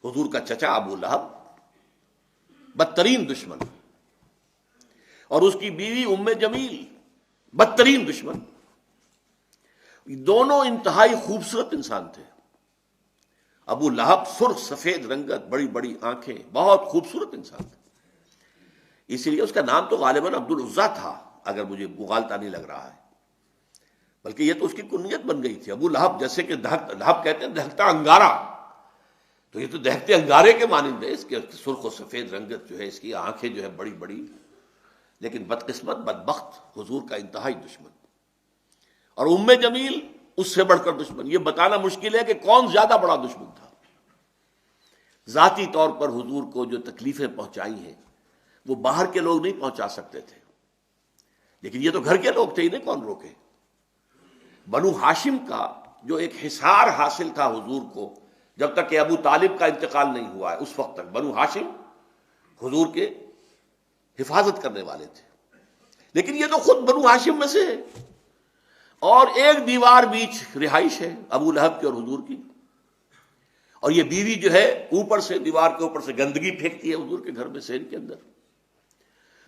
حضور کا چچا ابو لہب بدترین دشمن، اور اس کی بیوی ام جمیل بدترین دشمن. دونوں انتہائی خوبصورت انسان تھے. ابو لہب سرخ سفید رنگت، بڑی بڑی آنکھیں، بہت خوبصورت انسان تھا. اسی لیے اس کا نام تو غالباً عبد العزیٰ تھا، اگر مجھے مغالطہ نہیں لگ رہا ہے، بلکہ یہ تو اس کی کنیت بن گئی تھی. ابو لہب، جیسے کہ لہب کہتے ہیں دہکتا انگارہ، تو یہ تو دہکتے انگارے کے مانند ہے. اس کے سرخ و سفید رنگت جو ہے، اس کی آنکھیں جو ہے بڑی بڑی، لیکن بدقسمت بدبخت حضور کا انتہائی دشمن. اور ام جمیل اس سے بڑھ کر دشمن. یہ بتانا مشکل ہے کہ کون زیادہ بڑا دشمن تھا. ذاتی طور پر حضور کو جو تکلیفیں پہنچائی ہیں وہ باہر کے لوگ نہیں پہنچا سکتے تھے، لیکن یہ تو گھر کے لوگ تھے، انہیں کون روکے. بنو ہاشم کا جو ایک حصار حاصل تھا حضور کو، جب تک کہ ابو طالب کا انتقال نہیں ہوا ہے، اس وقت تک بنو ہاشم حضور کے حفاظت کرنے والے تھے. لیکن یہ تو خود بنو ہاشم میں سے ہے، اور ایک دیوار بیچ رہائش ہے ابو لہب کی اور حضور کی. اور یہ بیوی جو ہے اوپر سے، دیوار کے اوپر سے گندگی پھینکتی ہے حضور کے گھر میں، سین کے اندر.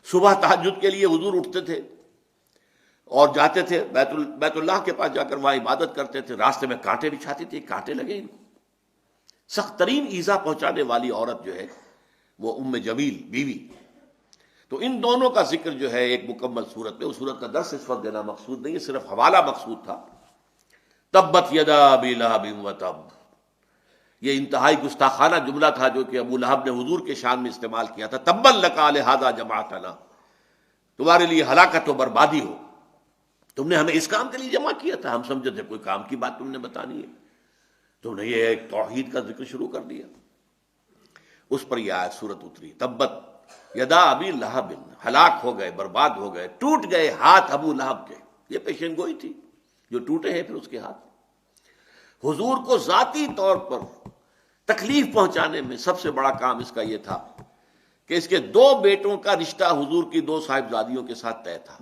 صبح تہجد کے لیے حضور اٹھتے تھے اور جاتے تھے بیت اللہ کے پاس، جا کر وہاں عبادت کرتے تھے. راستے میں کانٹے بچھاتی تھی، کانٹے لگے ان کو. سخت ترین ایذا پہنچانے والی عورت جو ہے وہ ام جمیل بیوی. تو ان دونوں کا ذکر جو ہے ایک مکمل صورت میں، اس صورت کا درس اس وقت دینا مقصود نہیں ہے، صرف حوالہ مقصود تھا. تبت یدا ابی لہب وتب، یہ انتہائی گستاخانہ جملہ تھا جو کہ ابو لہب نے حضور کے شان میں استعمال کیا تھا. تبا لک لہذا جمعتنا، تمہارے لیے ہلاکت و بربادی ہو، تم نے ہمیں اس کام کے لیے جمع کیا تھا. ہم سمجھے تھے کوئی کام کی بات تم نے بتانی ہے، تم نے یہ ایک توحید کا ذکر شروع کر دیا. اس پر یہ آیت سورت اتری، تبت یدا ابی لہب، ہلاک ہو گئے، برباد ہو گئے، ٹوٹ گئے ہاتھ ابو لہب کے. یہ پیشن گوئی تھی جو ٹوٹے ہیں پھر اس کے ہاتھ. حضور کو ذاتی طور پر تکلیف پہنچانے میں سب سے بڑا کام اس کا یہ تھا کہ اس کے دو بیٹوں کا رشتہ حضور کی دو صاحبزادیوں کے ساتھ طے تھا.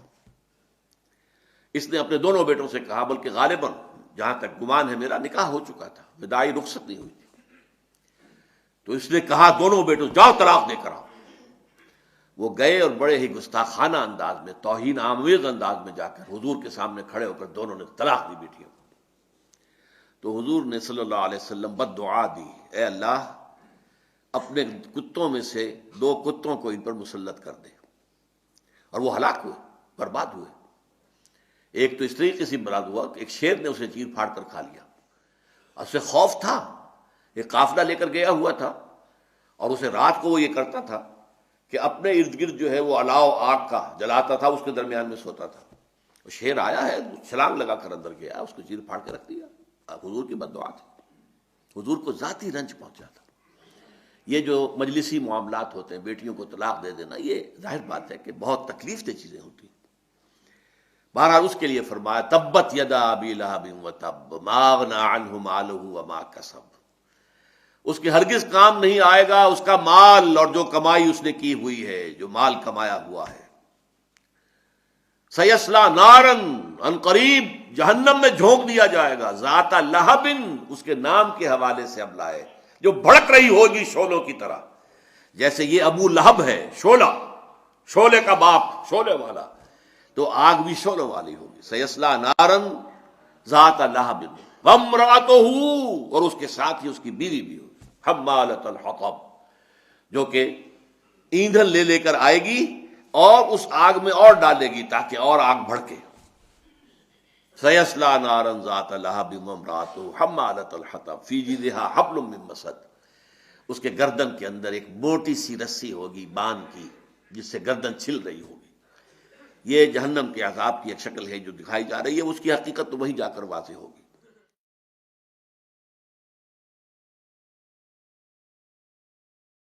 اس نے اپنے دونوں بیٹوں سے کہا، بلکہ غالباً جہاں تک گمان ہے میرا نکاح ہو چکا تھا، وداعی رخصت نہیں ہوئی تھی. تو اس نے کہا دونوں بیٹوں جاؤ طلاق دے کر آؤ. وہ گئے اور بڑے ہی گستاخانہ انداز میں، توہین آمیز انداز میں جا کر حضور کے سامنے کھڑے ہو کر دونوں نے طلاق دی بیٹیوں کو. تو حضور نے صلی اللہ علیہ وسلم بد دعا دی، اے اللہ اپنے کتوں میں سے دو کتوں کو ان پر مسلط کر دے. اور وہ ہلاک ہوئے، برباد ہوئے. ایک تو اس طریقے سے برباد ہوا کہ ایک شیر نے اسے چیر پھاڑ کر کھا لیا. اسے خوف تھا، ایک قافلہ لے کر گیا ہوا تھا، اور اسے رات کو وہ یہ کرتا تھا کہ اپنے ارد گرد جو ہے وہ الاؤ آگ کا جلاتا تھا، اس کے درمیان میں سوتا تھا. شیر آیا ہے، چھلانگ لگا کر اندر گیا، اس کو چیر پھاڑ کے رکھ دیا. حضور کی بد دعا تھی، حضور کو ذاتی رنج پہنچا تھا. یہ جو مجلسی معاملات ہوتے ہیں، بیٹیوں کو طلاق دے دینا، یہ ظاہر بات ہے کہ بہت تکلیف دہ چیزیں ہوتی ہیں. بہرحال اس کے لیے فرمایا تبت یدا ابی لہب وتب ما اغنی عنہ مالہ وما کسب، اس کے ہرگز کام نہیں آئے گا اس کا مال اور جو کمائی اس نے کی ہوئی ہے، جو مال کمایا ہوا ہے. سیصلی نارا، ان قریب جہنم میں جھونک دیا جائے گا. ذات لہب، اس کے نام کے حوالے سے اب لائے، جو بھڑک رہی ہوگی شعلوں کی طرح. جیسے یہ ابو لہب ہے شعلہ، شعلے کا باپ، شعلے والا، تو آگ بھی شعلوں والی ہوگی. سیصلی نارا ذات لہب وامرأتہ، اور اس کے ساتھ ہی اس کی بیوی بھی ہوگی، حمالۃ الحطب، جو کہ ایندھن لے لے کر آئے گی اور اس آگ میں اور ڈالے گی تاکہ اور آگ بھڑکے. سیصلی نارا ذات لہب وامرأتہ حمالۃ الحطب فی جیدہا حبل من مسد، اس کے گردن کے اندر ایک موٹی سی رسی ہوگی بان کی، جس سے گردن چھل رہی ہوگی. یہ جہنم کے عذاب کی ایک شکل ہے جو دکھائی جا رہی ہے، اس کی حقیقت تو وہی جا کر واضح ہوگی.